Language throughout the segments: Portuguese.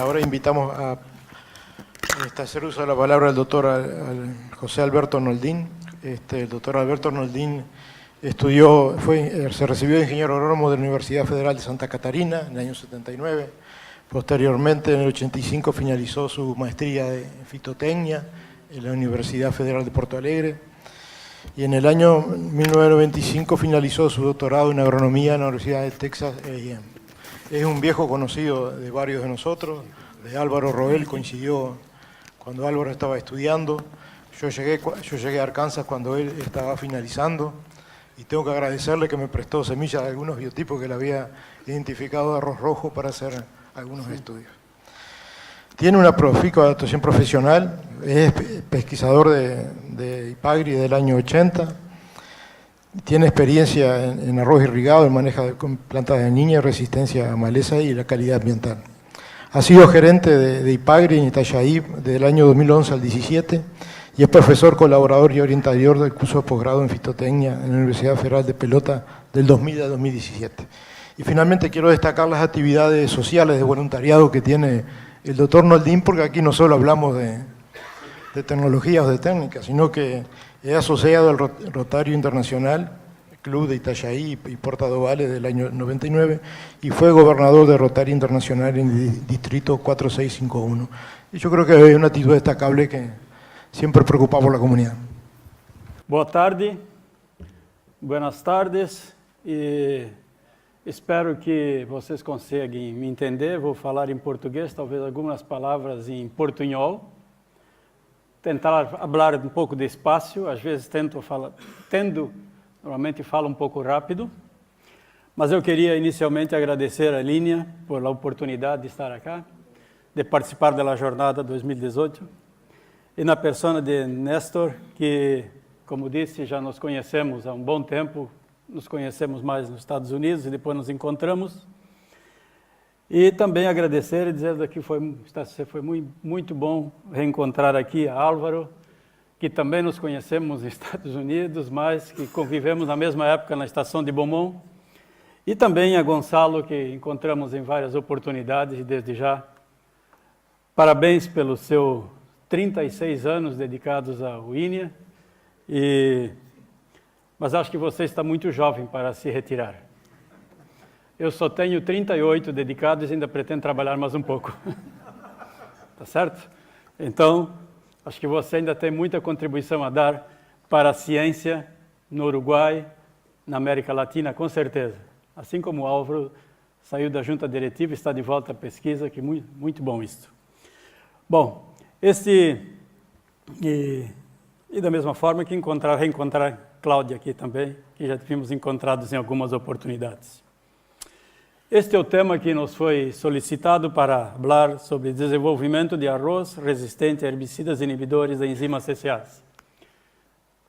ahora invitamos a hacer uso de la palabra al doctor José Alberto Noldín. El doctor Alberto Noldín se recibió de ingeniero agrónomo de la Universidad Federal de Santa Catarina en el año 79. Posteriormente, en el 85, finalizó su maestría de fitotecnia en la Universidad Federal de Porto Alegre. Y en el año 1995 finalizó su doctorado en agronomía en la Universidad de Texas A&M. Es un viejo conocido de varios de nosotros, de Álvaro Roel, coincidió cuando Álvaro estaba estudiando. Yo llegué a Arkansas cuando él estaba finalizando y tengo que agradecerle que me prestó semillas de algunos biotipos que le había identificado de arroz rojo para hacer algunos estudios. Tiene una profícula de actuación profesional, es pesquisador de Ipagri del año 80, tiene experiencia en arroz irrigado, en manejo de plantas de niña, resistencia a maleza y la calidad ambiental. Ha sido gerente de Ipagri en Itajaí del año 2011 al 17 y es profesor, colaborador y orientador del curso de posgrado en fitotecnia en la Universidad Federal de Pelota del 2000 a 2017. Y finalmente quiero destacar las actividades sociales de voluntariado que tiene el doctor Noldín, porque aquí no solo hablamos de tecnologías o de técnicas, sino que es asociado al Rotario Internacional, Club de Itajaí y Porta do Vale del año 99, y fue gobernador de Rotario Internacional en el distrito 4651. Y yo creo que es una actitud destacable que siempre preocupa por la comunidad. Boa tarde, buenas tardes, e espero que vocês conseguem me entender. Vou falar em português, talvez algumas palavras em portunhol. Tentar falar um pouco despacio, às vezes normalmente falo um pouco rápido. Mas eu queria inicialmente agradecer a Línia por a oportunidade de estar aqui, de participar da jornada 2018. E na persona de Néstor, que, como disse, já nos conhecemos há um bom tempo, nos conhecemos mais nos Estados Unidos e depois nos encontramos. E também agradecer e dizer que foi muito bom reencontrar aqui a Álvaro, que também nos conhecemos nos Estados Unidos, mas que convivemos na mesma época na estação de Beaumont. E também a Gonçalo, que encontramos em várias oportunidades e desde já. Parabéns pelos seus 36 anos dedicados à UINIA. Mas acho que você está muito jovem para se retirar. Eu só tenho 38 dedicados e ainda pretendo trabalhar mais um pouco. Tá certo? Então, acho que você ainda tem muita contribuição a dar para a ciência no Uruguai, na América Latina, com certeza. Assim como o Álvaro saiu da junta diretiva e está de volta à pesquisa, que muito bom isso. Bom, e da mesma forma que reencontrar Cláudia aqui também, que já tínhamos encontrados em algumas oportunidades. Este é o tema que nos foi solicitado para falar sobre desenvolvimento de arroz resistente a herbicidas inibidores da enzima CCase,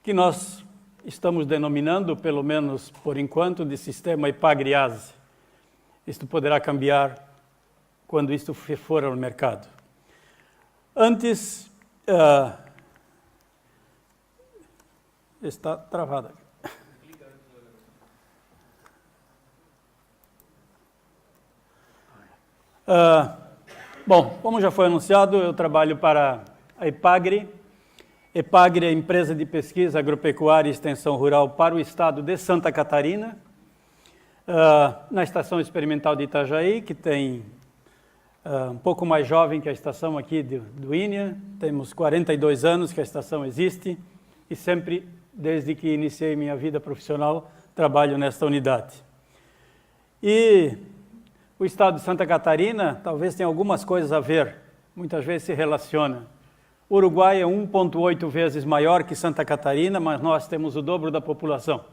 que nós estamos denominando, pelo menos por enquanto, de sistema Ipagriase. Isto poderá cambiar quando isto for ao mercado. Antes, está travada. Bom, como já foi anunciado, eu trabalho para a Ipagri. Ipagri é a empresa de pesquisa agropecuária e extensão rural para o estado de Santa Catarina, na estação experimental de Itajaí, que tem um pouco mais jovem que a estação aqui do INIA. Temos 42 anos que a estação existe e sempre, desde que iniciei minha vida profissional, trabalho nesta unidade. E o estado de Santa Catarina talvez tenha algumas coisas a ver, muitas vezes se relaciona. O Uruguai é 1,8 vezes maior que Santa Catarina, mas nós temos o dobro da população.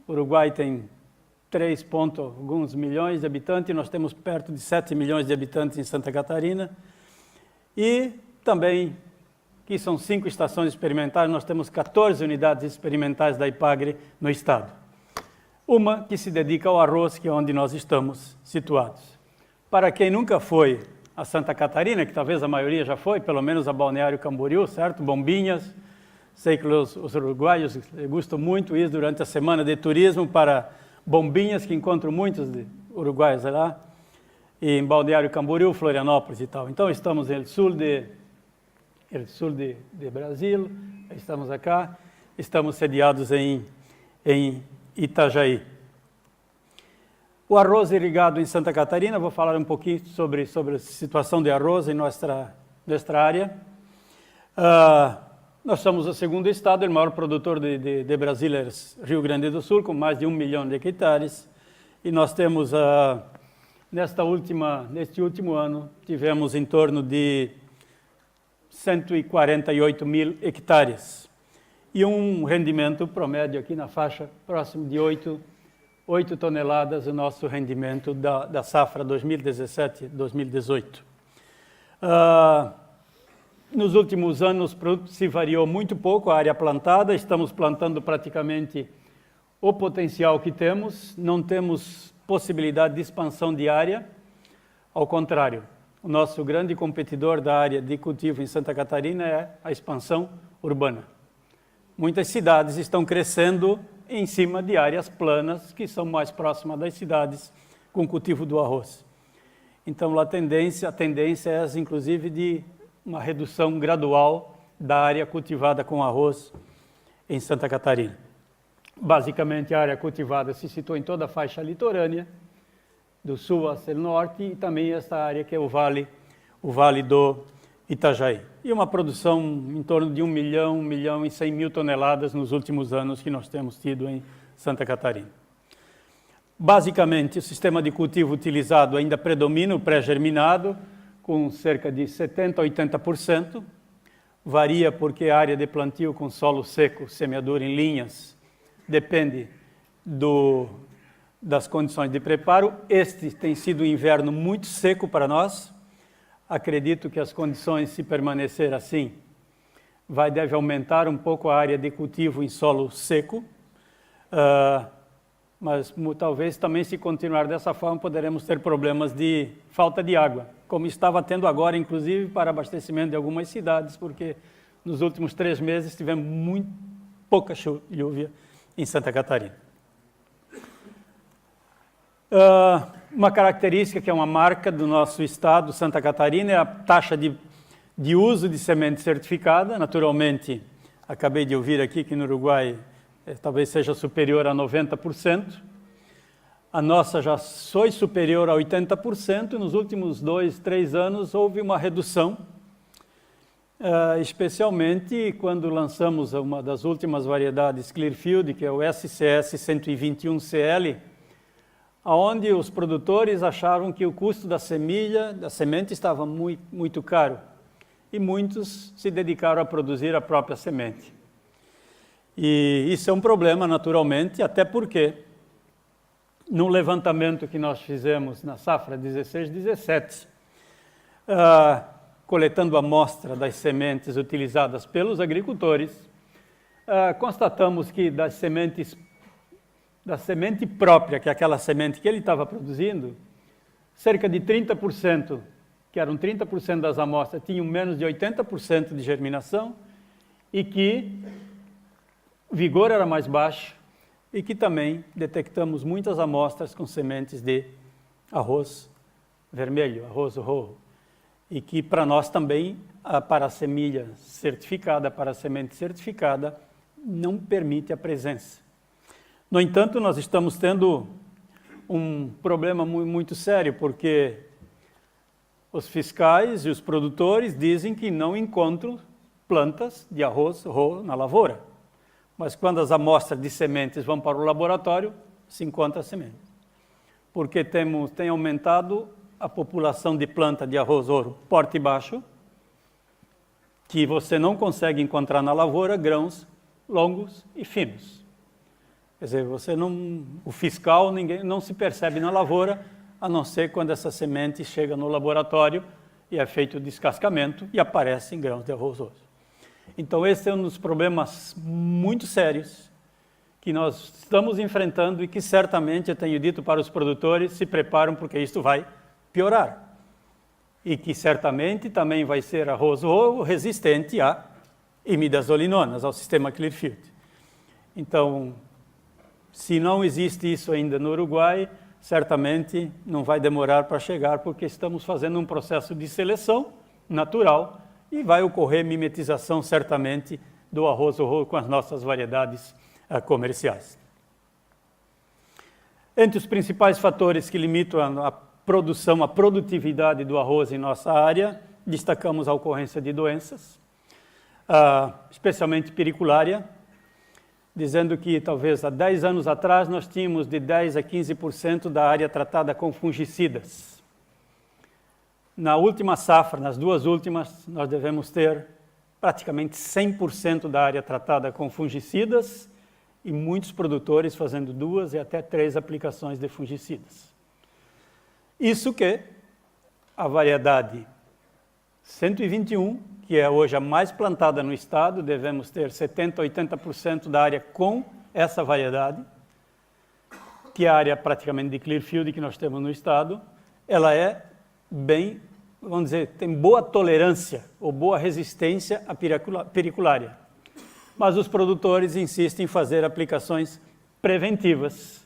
O Uruguai tem 3 alguns milhões de habitantes, nós temos perto de 7 milhões de habitantes em Santa Catarina. E também, que são 5 estações experimentais, nós temos 14 unidades experimentais da Ipagri no estado. Uma que se dedica ao arroz, que é onde nós estamos situados. Para quem nunca foi a Santa Catarina, que talvez a maioria já foi, pelo menos a Balneário Camboriú, certo? Bombinhas. Sei que os uruguaios gostam muito isso durante a semana de turismo para Bombinhas, que encontro muitos uruguaios lá. e em Balneário Camboriú, Florianópolis e tal. Então estamos no sul de Brasil, estamos acá, estamos sediados em Itajaí. O arroz irrigado em Santa Catarina, vou falar um pouquinho sobre a situação de arroz em nossa área. Nós somos o segundo estado, o maior produtor de Brasília, Rio Grande do Sul, com mais de 1 milhão de hectares. E nós temos, neste último ano, tivemos em torno de 148 mil hectares. E um rendimento promédio aqui na faixa próximo de 8 toneladas, o nosso rendimento da safra 2017-2018. Nos últimos anos, o produto se variou muito pouco, a área plantada, estamos plantando praticamente o potencial que temos, não temos possibilidade de expansão de área, ao contrário, o nosso grande competidor da área de cultivo em Santa Catarina é a expansão urbana. Muitas cidades estão crescendo em cima de áreas planas, que são mais próximas das cidades, com o cultivo do arroz. Então, a tendência é, inclusive, de uma redução gradual da área cultivada com arroz em Santa Catarina. Basicamente, a área cultivada se situa em toda a faixa litorânea, do sul a norte, e também esta área que é o vale do Itajaí. E uma produção em torno de 1 milhão e 100 mil toneladas nos últimos anos que nós temos tido em Santa Catarina. Basicamente, o sistema de cultivo utilizado ainda predomina o pré-germinado, com cerca de 70% a 80%. Varia porque a área de plantio com solo seco, semeadura em linhas, depende das condições de preparo. Este tem sido um inverno muito seco para nós. Acredito que as condições, se permanecer assim, deve aumentar um pouco a área de cultivo em solo seco, mas talvez também, se continuar dessa forma, poderemos ter problemas de falta de água, como estava tendo agora, inclusive, para abastecimento de algumas cidades, porque nos últimos 3 meses tivemos muito pouca chuva em Santa Catarina. Uma característica que é uma marca do nosso estado, Santa Catarina, é a taxa de uso de semente certificada. Naturalmente, acabei de ouvir aqui que no Uruguai talvez seja superior a 90%. A nossa já foi superior a 80%. Nos últimos 2, 3 anos houve uma redução, especialmente quando lançamos uma das últimas variedades Clearfield, que é o SCS 121CL, onde os produtores acharam que o custo da semente estava muito caro, e muitos se dedicaram a produzir a própria semente. E isso é um problema, naturalmente, até porque, no levantamento que nós fizemos na safra 16-17, coletando a amostra das sementes utilizadas pelos agricultores, constatamos que da semente própria, que é aquela semente que ele estava produzindo, cerca de 30%, que eram 30% das amostras, tinham menos de 80% de germinação, e que o vigor era mais baixo, e que também detectamos muitas amostras com sementes de arroz vermelho, arroz rojo, e que para nós também, para a semente certificada, não permite a presença. No entanto, nós estamos tendo um problema muito sério, porque os fiscais e os produtores dizem que não encontram plantas de arroz rojo na lavoura. Mas quando as amostras de sementes vão para o laboratório, se encontra semente. Porque tem aumentado a população de planta de arroz rojo porte baixo, que você não consegue encontrar na lavoura grãos longos e finos. Quer dizer, o fiscal não se percebe na lavoura, a não ser quando essa semente chega no laboratório e é feito o descascamento e aparecem grãos de arroz rojo. Então, esse é um dos problemas muito sérios que nós estamos enfrentando e que certamente, eu tenho dito para os produtores, se preparam porque isso vai piorar. E que certamente também vai ser arroz rojo resistente a imidazolinonas, ao sistema Clearfield. Então, se não existe isso ainda no Uruguai, certamente não vai demorar para chegar, porque estamos fazendo um processo de seleção natural e vai ocorrer mimetização, certamente, do arroz com as nossas variedades comerciais. Entre os principais fatores que limitam a produção, a produtividade do arroz em nossa área, destacamos a ocorrência de doenças, especialmente periculária, dizendo que talvez há 10 anos atrás nós tínhamos de 10% a 15% da área tratada com fungicidas. Na última safra, nas duas últimas, nós devemos ter praticamente 100% da área tratada com fungicidas e muitos produtores fazendo 2 e até 3 aplicações de fungicidas. Isso que a variedade 121, que é hoje a mais plantada no estado, devemos ter 70% a 80% da área com essa variedade, que é a área praticamente de Clearfield que nós temos no estado, ela é bem, vamos dizer, tem boa tolerância ou boa resistência à periculária. Mas os produtores insistem em fazer aplicações preventivas,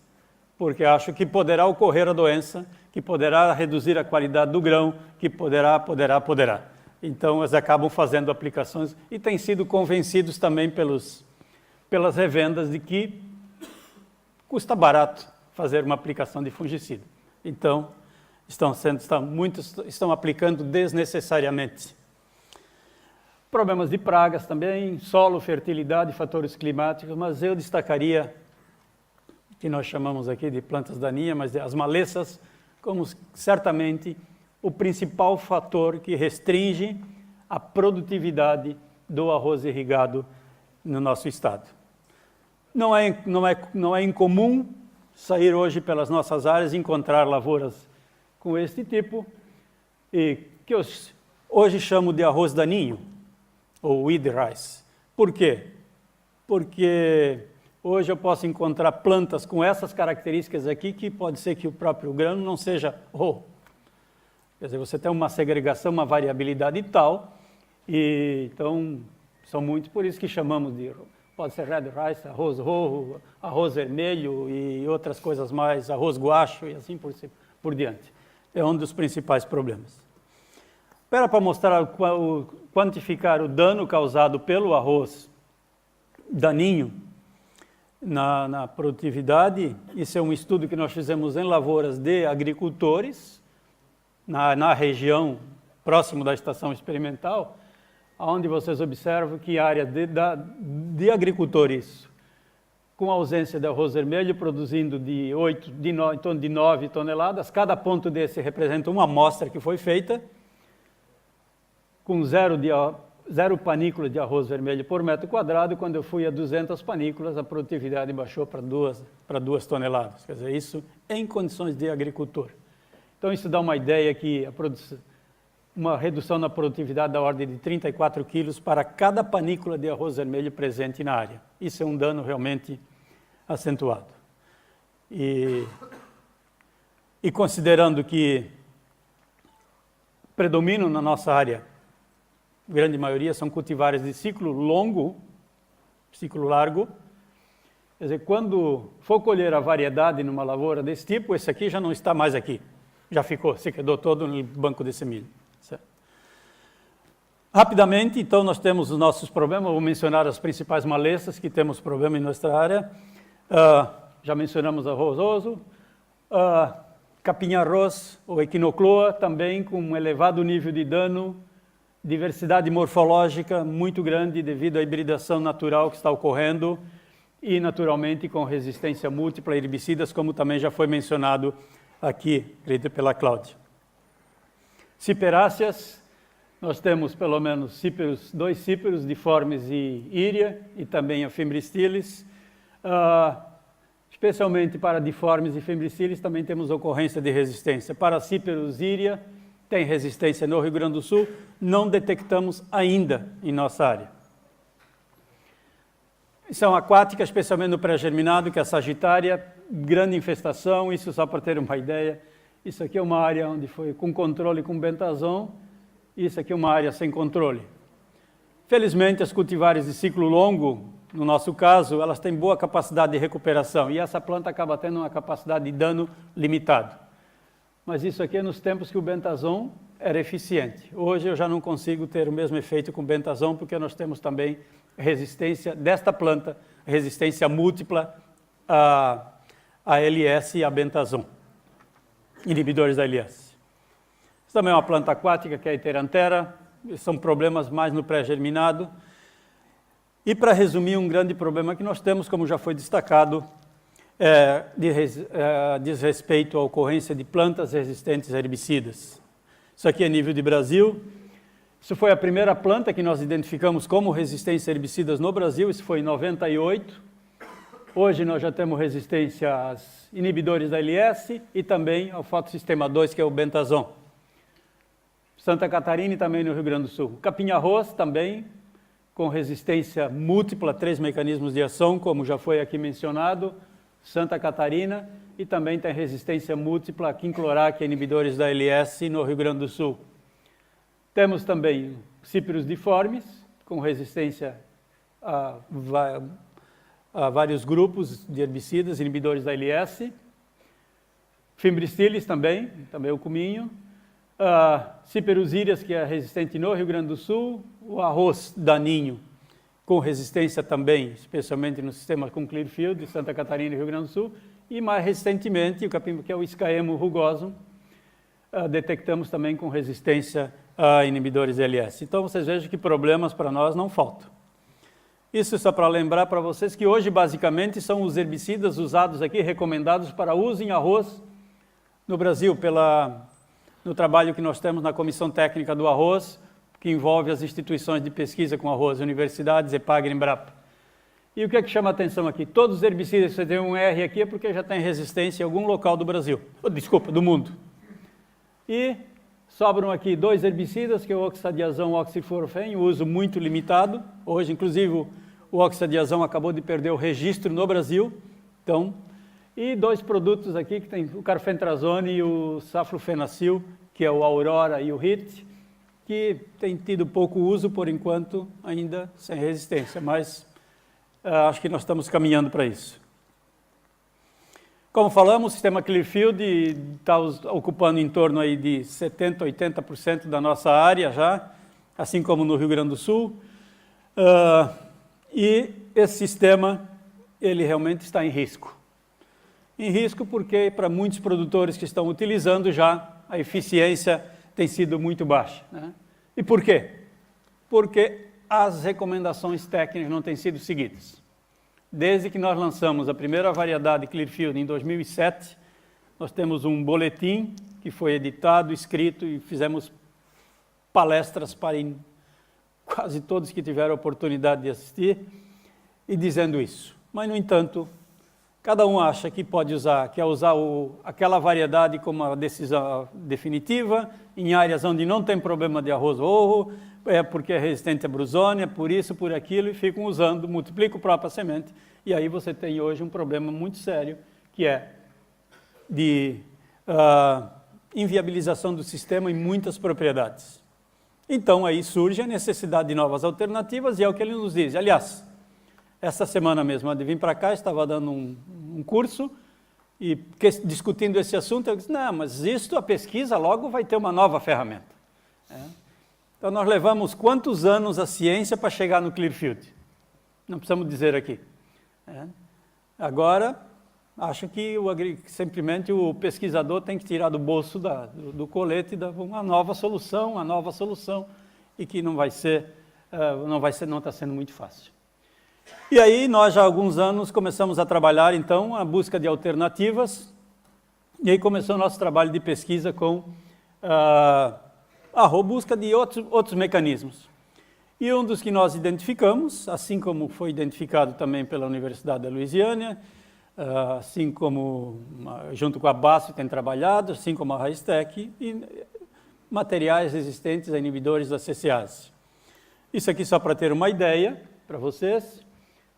porque acham que poderá ocorrer a doença, que poderá reduzir a qualidade do grão, que poderá. Então, eles acabam fazendo aplicações e têm sido convencidos também pelas revendas de que custa barato fazer uma aplicação de fungicida. Então, muitos estão aplicando desnecessariamente. Problemas de pragas também, solo, fertilidade, fatores climáticos, mas eu destacaria, que nós chamamos aqui de plantas daninhas, mas as malezas, como certamente o principal fator que restringe a produtividade do arroz irrigado no nosso estado. Não é incomum sair hoje pelas nossas áreas e encontrar lavouras com este tipo, e que eu hoje chamo de arroz daninho, ou weed rice. Por quê? Porque hoje eu posso encontrar plantas com essas características aqui, que pode ser que o próprio grano não seja Quer dizer, você tem uma segregação, uma variabilidade tal, e então são muitos, por isso que chamamos de, pode ser red rice, arroz rojo, arroz vermelho e outras coisas mais, arroz guacho e assim por diante. É um dos principais problemas. Para mostrar, quantificar o dano causado pelo arroz daninho na produtividade, isso é um estudo que nós fizemos em lavouras de agricultores, na região próximo da estação experimental, onde vocês observam que a área de agricultores com ausência de arroz vermelho, produzindo em torno de 9 toneladas, cada ponto desse representa uma amostra que foi feita, com zero panícula de arroz vermelho por metro quadrado. Quando eu fui a 200 panículas, a produtividade baixou para 2 toneladas. Quer dizer, isso em condições de agricultor. Então, isso dá uma ideia que uma redução na produtividade da ordem de 34 quilos para cada panícula de arroz vermelho presente na área. Isso é um dano realmente acentuado. E considerando que predominam na nossa área, a grande maioria são cultivares de ciclo largo, quer dizer, quando for colher a variedade numa lavoura desse tipo, esse aqui já não está mais aqui. Já se quedou todo no banco de semilha. Certo? Rapidamente, então, nós temos os nossos problemas. Vou mencionar as principais malezas que temos problema em nossa área. Já mencionamos arroz roso, capim-arroz ou equinocloa, também com um elevado nível de dano, diversidade morfológica muito grande devido à hibridação natural que está ocorrendo e, naturalmente, com resistência múltipla a herbicidas, como também já foi mencionado aqui, acredito, pela Cláudia. Ciperáceas, nós temos pelo menos 2 cíperos, Diformes e Íria, e também a Fimbristilis. Especialmente para Diformes e Fimbristilis, também temos ocorrência de resistência. Para Cíperos Íria, tem resistência no Rio Grande do Sul, não detectamos ainda em nossa área. São aquáticas, especialmente no pré-germinado, que é a Sagitária, grande infestação, isso só para ter uma ideia. Isso aqui é uma área onde foi com controle com bentazon, isso aqui é uma área sem controle. Felizmente, as cultivares de ciclo longo, no nosso caso, elas têm boa capacidade de recuperação e essa planta acaba tendo uma capacidade de dano limitado. Mas isso aqui é nos tempos que o bentazon era eficiente. Hoje eu já não consigo ter o mesmo efeito com o bentazon porque nós temos também resistência desta planta, resistência múltipla a LS e a bentazon, inibidores da LS. Isso também é uma planta aquática que é a Iteranthera, são problemas mais no pré-germinado. E para resumir, um grande problema que nós temos, como já foi destacado, diz respeito à ocorrência de plantas resistentes a herbicidas. Isso aqui é nível de Brasil. Isso foi a primeira planta que nós identificamos como resistência a herbicidas no Brasil, isso foi em 98. Hoje nós já temos resistência aos inibidores da LS e também ao fotossistema 2, que é o bentazon. Santa Catarina e também no Rio Grande do Sul. Capim-arroz também, com resistência múltipla, 3 mecanismos de ação, como já foi aqui mencionado, Santa Catarina, e também tem resistência múltipla a quinclorac, inibidores da LS no Rio Grande do Sul. Temos também Cyperus difformis, com resistência a vários grupos de herbicidas, inibidores da LS. Fimbristilis também o cominho. Cyperus irias, que é resistente no Rio Grande do Sul. O arroz daninho, com resistência também, especialmente no sistema com Clearfield, de Santa Catarina e Rio Grande do Sul. E mais recentemente, o capim, que é o Scaemo rugosum, detectamos também com resistência a inibidores LS. Então, vocês vejam que problemas para nós não faltam. Isso só para lembrar para vocês que hoje, basicamente, são os herbicidas usados aqui, recomendados para uso em arroz no Brasil, no trabalho que nós temos na Comissão Técnica do Arroz, que envolve as instituições de pesquisa com arroz, universidades, EPAGRE, Embrapa. E o que é que chama a atenção aqui? Todos os herbicidas, você tem um R aqui, é porque já tem resistência em algum local do Brasil, do mundo. E sobram aqui 2 herbicidas, que é o oxadiazão e o oxiflorfen, uso muito limitado. Hoje, inclusive, o oxadiazão acabou de perder o registro no Brasil. Então, e 2 produtos aqui, que tem o carfentrazone e o saflufenacil, que é o Aurora e o HIT, que tem tido pouco uso, por enquanto, ainda sem resistência, mas acho que nós estamos caminhando para isso. Como falamos, o sistema Clearfield está ocupando em torno aí de 70%, 80% da nossa área já, assim como no Rio Grande do Sul. E esse sistema, ele realmente está em risco. Em risco porque, para muitos produtores que estão utilizando já, a eficiência tem sido muito baixa. Né? E por quê? Porque as recomendações técnicas não têm sido seguidas. Desde que nós lançamos a primeira variedade Clearfield em 2007, nós temos um boletim que foi editado, escrito e fizemos palestras para quase todos que tiveram a oportunidade de assistir e dizendo isso. Mas, no entanto, cada um acha que quer usar aquela variedade como uma decisão definitiva, em áreas onde não tem problema de arroz-orro, porque é resistente à brusônia, por isso, por aquilo, e ficam usando, multiplicam a própria semente, e aí você tem hoje um problema muito sério, que é de inviabilização do sistema em muitas propriedades. Então, aí surge a necessidade de novas alternativas, e é o que ele nos diz. Aliás, essa semana mesmo, de vir para cá, estava dando um curso, e discutindo esse assunto, eu disse, não, mas a pesquisa logo vai ter uma nova ferramenta. Então, nós levamos quantos anos a ciência para chegar no Clearfield? Não precisamos dizer aqui. Agora, acho que simplesmente o pesquisador tem que tirar do bolso do colete uma nova solução, e que não está sendo muito fácil. E aí, nós já há alguns anos começamos a trabalhar, então, a busca de alternativas, e aí começou o nosso trabalho de pesquisa com a busca de outros mecanismos. E um dos que nós identificamos, assim como foi identificado também pela Universidade da Louisiana, assim como junto com a BASF tem trabalhado, assim como a Raistec, e materiais resistentes a inibidores da CCase. Isso aqui só para ter uma ideia para vocês.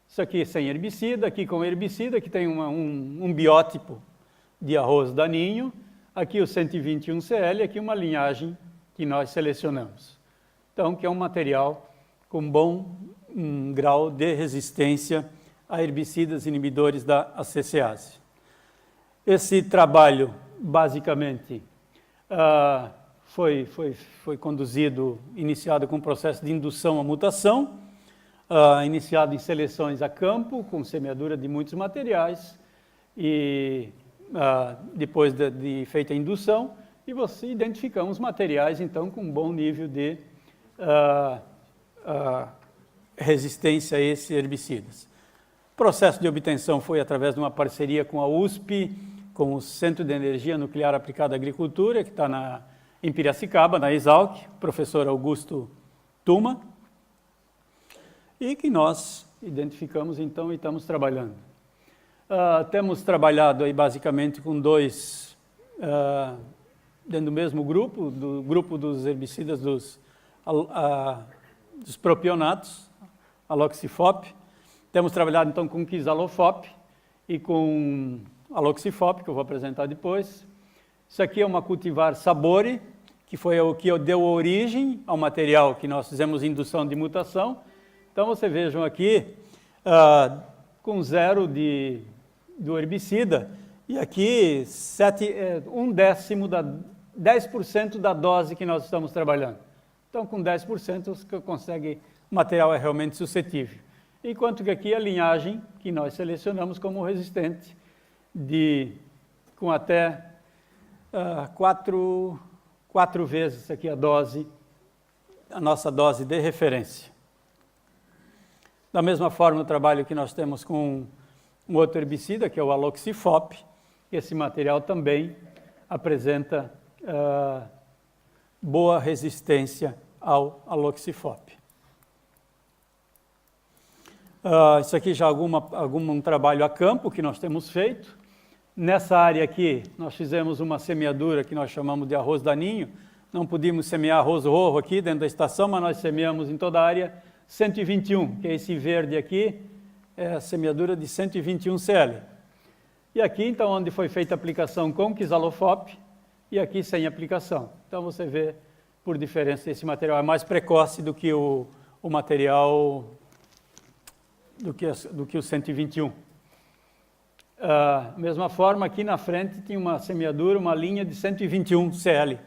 Isso aqui sem herbicida, aqui com herbicida, que tem um biótipo de arroz daninho, aqui o 121CL, aqui uma linhagem que nós selecionamos. Então, que é um material com bom um grau de resistência a herbicidas inibidores da ACCase. Esse trabalho, basicamente, foi conduzido, iniciado com um processo de indução à mutação, iniciado em seleções a campo, com semeadura de muitos materiais, e depois de feita a indução, e você identificamos materiais, então, com um bom nível de resistência a esses herbicidas. O processo de obtenção foi através de uma parceria com a USP, com o Centro de Energia Nuclear Aplicada à Agricultura, que está em Piracicaba, na Exalc, professor Augusto Tuma, e que nós identificamos, então, e estamos trabalhando. Temos trabalhado aí, basicamente, com dois, dentro do mesmo grupo, do grupo dos herbicidas dos propionatos, aloxifop. Temos trabalhado, então, com Quizalofop e com aloxifop, que eu vou apresentar depois. Isso aqui é uma cultivar Sabore, que foi o que deu origem ao material que nós fizemos indução de mutação. Então, vocês vejam aqui, com 0 do herbicida, e aqui 10% da dose que nós estamos trabalhando. Então, com 10% você consegue, o material é realmente suscetível. Enquanto que aqui a linhagem que nós selecionamos como resistente, com até 4 vezes aqui a nossa dose de referência. Da mesma forma, o trabalho que nós temos com um outro herbicida, que é o aloxifop, esse material também apresenta boa resistência ao aloxifop. Isso aqui já é algum trabalho a campo que nós temos feito. Nessa área aqui, nós fizemos uma semeadura que nós chamamos de arroz daninho. Não podíamos semear arroz rojo aqui dentro da estação, mas nós semeamos em toda a área 121, que é esse verde aqui, é a semeadura de 121 CL. E aqui, então, onde foi feita a aplicação com Quizalofop, e aqui sem aplicação. Então, você vê, por diferença, esse material é mais precoce do que o material, do que o 121. Mesma forma, aqui na frente tinha uma semeadura, uma linha de 121 CL.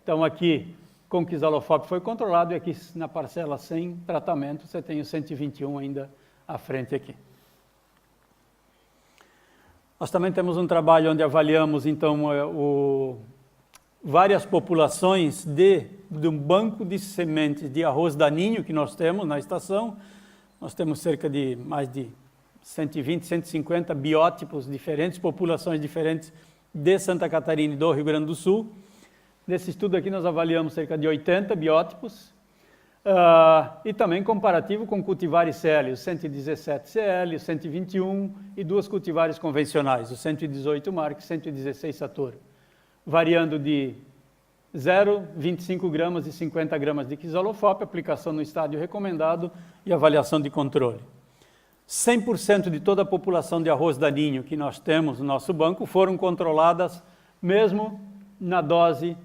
Então, aqui, com Quizalofop foi controlado, e aqui na parcela sem tratamento, você tem o 121 ainda à frente aqui. Nós também temos um trabalho onde avaliamos, então, várias populações de um banco de sementes de arroz daninho que nós temos na estação. Nós temos cerca de mais de 120, 150 biótipos diferentes, populações diferentes de Santa Catarina e do Rio Grande do Sul. Nesse estudo aqui nós avaliamos cerca de 80 biótipos, e também comparativo com cultivares CL, o 117 CL, o 121 e duas cultivares convencionais, o 118 Mark e 116 Sator, variando de 0, 25 gramas e 50 gramas de Quizalofop, aplicação no estádio recomendado e avaliação de controle. 100% de toda a população de arroz daninho que nós temos no nosso banco foram controladas mesmo na dose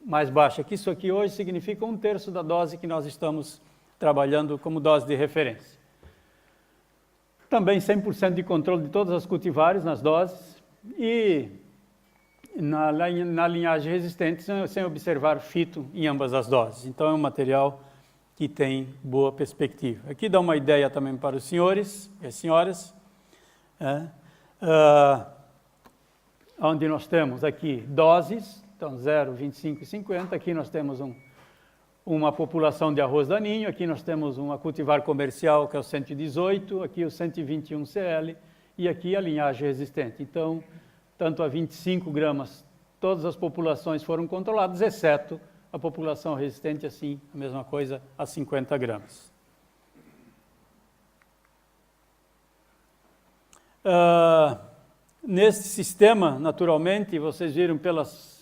mais baixa, que isso aqui hoje significa 1/3 da dose que nós estamos trabalhando como dose de referência. Também 100% de controle de todas as cultivares nas doses e na linhagem resistente sem observar fito em ambas as doses. Então é um material que tem boa perspectiva. Aqui dá uma ideia também para os senhores e as senhoras, onde nós temos aqui doses, então 0, 25 e 50, aqui nós temos uma população de arroz daninho, aqui nós temos uma cultivar comercial, que é o 118, aqui o 121 CL, e aqui a linhagem resistente. Então, tanto a 25 gramas, todas as populações foram controladas, exceto a população resistente, assim, a mesma coisa, a 50 gramas. Nesse sistema, naturalmente, vocês viram pelas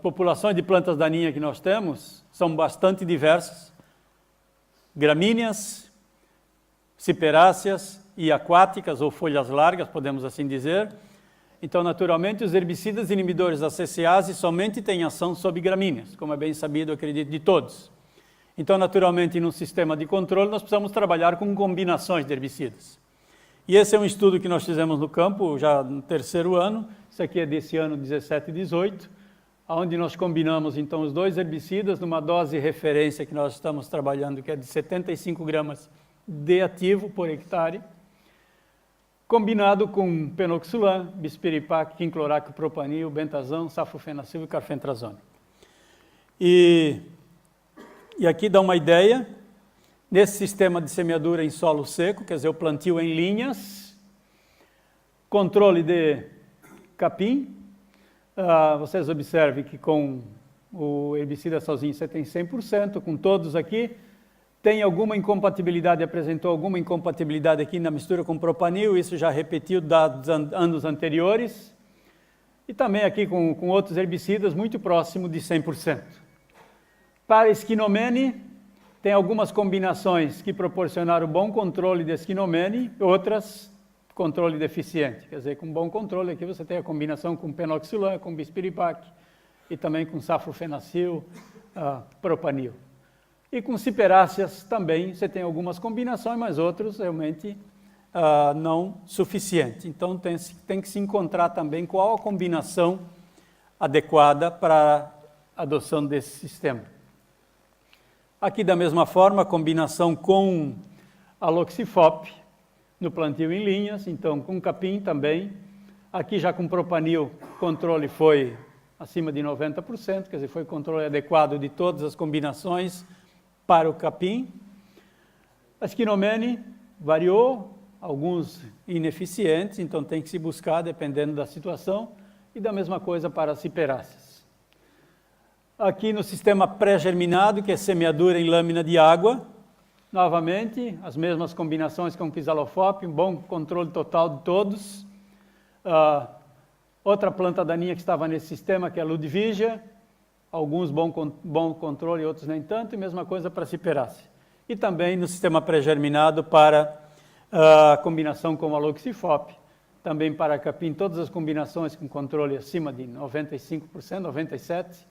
populações de plantas daninhas que nós temos, são bastante diversas, gramíneas, ciperáceas e aquáticas, ou folhas largas, podemos assim dizer. Então, naturalmente, os herbicidas inibidores da ACCase somente têm ação sobre gramíneas, como é bem sabido, acredito, de todos. Então, naturalmente, num sistema de controle, nós precisamos trabalhar com combinações de herbicidas. E esse é um estudo que nós fizemos no campo, já no 3º ano, isso aqui é desse ano 17 e 18, onde nós combinamos, então, os 2 herbicidas numa dose referência que nós estamos trabalhando, que é de 75 gramas de ativo por hectare, combinado com penoxulam, bispiripac, quinclorac, propanil, bentazão, saflofenacil e carfentrazone. E aqui dá uma ideia, nesse sistema de semeadura em solo seco, quer dizer, o plantio em linhas, controle de capim, vocês observem que com o herbicida sozinho você tem 100%, com todos aqui, tem alguma incompatibilidade, apresentou alguma incompatibilidade aqui na mistura com propanil, isso já repetiu dos anos anteriores, e também aqui com outros herbicidas muito próximo de 100%. Para esquinomene, tem algumas combinações que proporcionaram bom controle de esquinomene, outras controle deficiente. Quer dizer, com bom controle aqui você tem a combinação com penoxulam, com bispiripac e também com saflofenacil, propanil. E com ciperáceas também você tem algumas combinações, mas outros realmente não suficiente. Então tem que se encontrar também qual a combinação adequada para a adoção desse sistema. Aqui da mesma forma, a combinação com aloxifop no plantio em linhas, então com capim também. Aqui já com propanil, o controle foi acima de 90%, quer dizer, foi controle adequado de todas as combinações para o capim. A esquinomene variou, alguns ineficientes, então tem que se buscar dependendo da situação, e da mesma coisa para as ciperáceas. Aqui no sistema pré-germinado, que é semeadura em lâmina de água, novamente, as mesmas combinações com Quizalofop, um bom controle total de todos. Outra planta daninha que estava nesse sistema, que é a Ludwigia, alguns bom controle, outros nem tanto, e mesma coisa para a ciperácea. E também no sistema pré-germinado para a combinação com a Aloxifop, também para capim, todas as combinações com controle acima de 95%, 97%,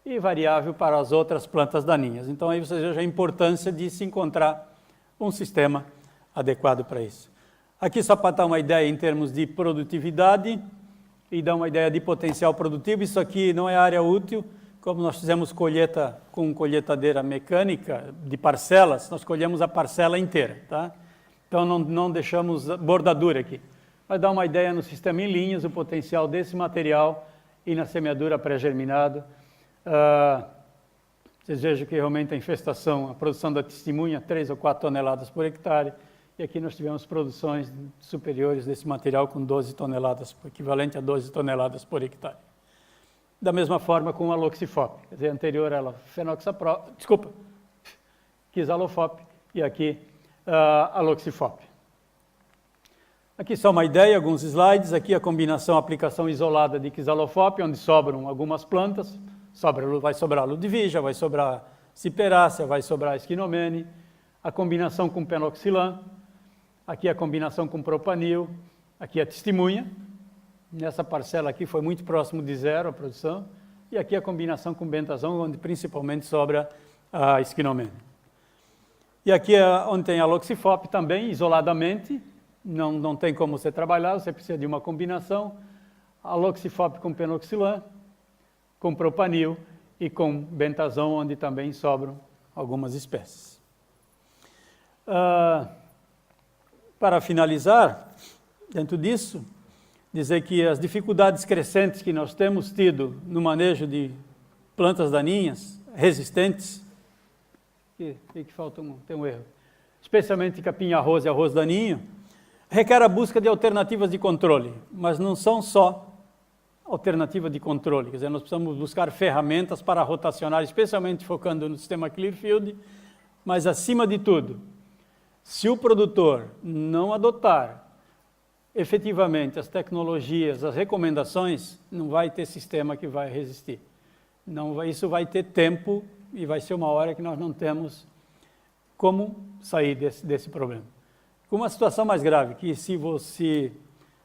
e variável para as outras plantas daninhas. Então aí você veja a importância de se encontrar um sistema adequado para isso. Aqui só para dar uma ideia em termos de produtividade e dar uma ideia de potencial produtivo, isso aqui não é área útil, como nós fizemos colheita com colheitadeira mecânica de parcelas, nós colhemos a parcela inteira, tá? Então não deixamos bordadura aqui. Mas dá uma ideia no sistema em linhas, o potencial desse material e na semeadura pré-germinado. Vocês vejam que realmente a infestação, a produção da testemunha, 3 ou 4 toneladas por hectare, e aqui nós tivemos produções superiores desse material com 12 toneladas, equivalente a 12 toneladas por hectare. Da mesma forma com a Aloxifop, quer dizer, anterior ela Quizalofop, e aqui a Aloxifop. Aqui só uma ideia, alguns slides, aqui a combinação, aplicação isolada de Quizalofop, onde sobram algumas plantas, vai sobrar Ludwigia, vai sobrar ciperácea, vai sobrar esquinomene, a combinação com penoxulam, aqui a combinação com propanil, aqui a testemunha, nessa parcela aqui foi muito próximo de zero a produção, e aqui a combinação com bentazão, onde principalmente sobra a esquinomene. E aqui é onde tem a Aloxifop também, isoladamente, não tem como você trabalhar, você precisa de uma combinação, Aloxifop com penoxulam, com propanil e com bentazão, onde também sobram algumas espécies. Para finalizar, dentro disso, dizer que as dificuldades crescentes que nós temos tido no manejo de plantas daninhas resistentes, que falta tem um erro, especialmente capim-arroz e arroz daninho, requer a busca de alternativas de controle, mas não são só alternativa de controle, quer dizer, nós precisamos buscar ferramentas para rotacionar, especialmente focando no sistema Clearfield, mas acima de tudo, se o produtor não adotar efetivamente as tecnologias, as recomendações, não vai ter sistema que vai resistir. Isso vai ter tempo e vai ser uma hora que nós não temos como sair desse problema. Com uma situação mais grave, que se você...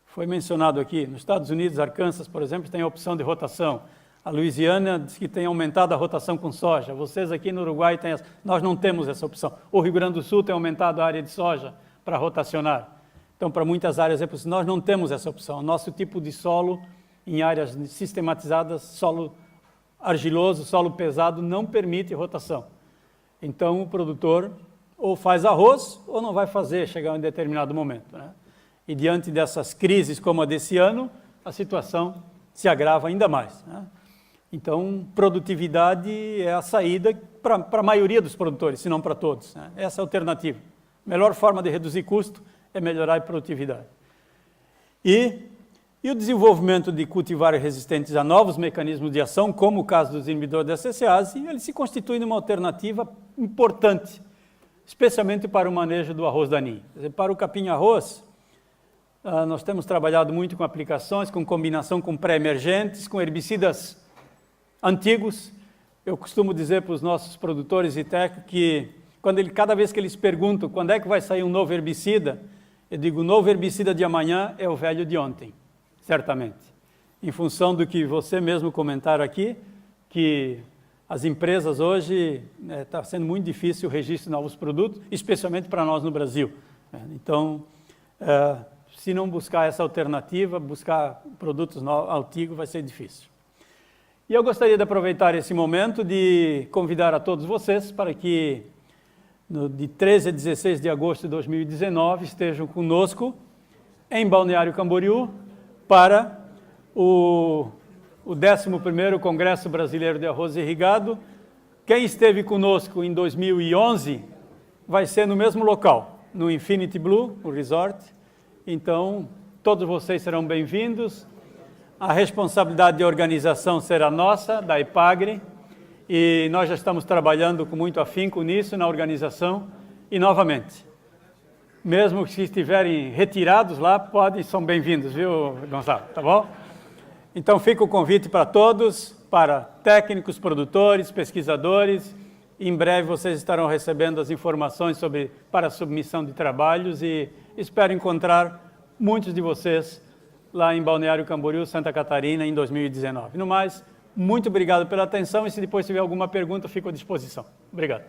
Foi mencionado aqui, nos Estados Unidos, Arkansas, por exemplo, tem a opção de rotação. A Louisiana diz que tem aumentado a rotação com soja. Vocês aqui no Uruguai têm nós não temos essa opção. O Rio Grande do Sul tem aumentado a área de soja para rotacionar. Então, para muitas áreas é possível. Nós não temos essa opção. Nosso tipo de solo, em áreas sistematizadas, solo argiloso, solo pesado, não permite rotação. Então, o produtor ou faz arroz ou não vai fazer, chegar em determinado momento, né? E diante dessas crises como a desse ano, a situação se agrava ainda mais, né? Então, produtividade é a saída para a maioria dos produtores, se não para todos, né? Essa é a alternativa. A melhor forma de reduzir custo é melhorar a produtividade. E o desenvolvimento de cultivares resistentes a novos mecanismos de ação, como o caso dos inibidores da CCase, ele se constitui numa alternativa importante, especialmente para o manejo do arroz daninho. Quer dizer, para o capim-arroz, nós temos trabalhado muito com aplicações, com combinação com pré-emergentes, com herbicidas antigos. Eu costumo dizer para os nossos produtores e técnicos que, cada vez que eles perguntam quando é que vai sair um novo herbicida, eu digo, o novo herbicida de amanhã é o velho de ontem, certamente. Em função do que você mesmo comentaram aqui, que as empresas hoje, está sendo muito difícil o registro de novos produtos, especialmente para nós no Brasil. Então, se não buscar essa alternativa, buscar produtos antigos vai ser difícil. E eu gostaria de aproveitar esse momento de convidar a todos vocês para que, de 13 a 16 de agosto de 2019, estejam conosco em Balneário Camboriú para o 11º Congresso Brasileiro de Arroz Irrigado. Quem esteve conosco em 2011 vai ser no mesmo local, no Infinity Blue, o resort. Então, todos vocês serão bem-vindos. A responsabilidade de organização será nossa, da EPAGRE, e nós já estamos trabalhando com muito afinco nisso, na organização. E, novamente, mesmo que estiverem retirados lá, são bem-vindos, viu, Gonçalo? Tá bom? Então, fica o convite para todos, para técnicos, produtores, pesquisadores. Em breve vocês estarão recebendo as informações para a submissão de trabalhos e espero encontrar muitos de vocês lá em Balneário Camboriú, Santa Catarina, em 2019. No mais, muito obrigado pela atenção e se depois tiver alguma pergunta, fico à disposição. Obrigado.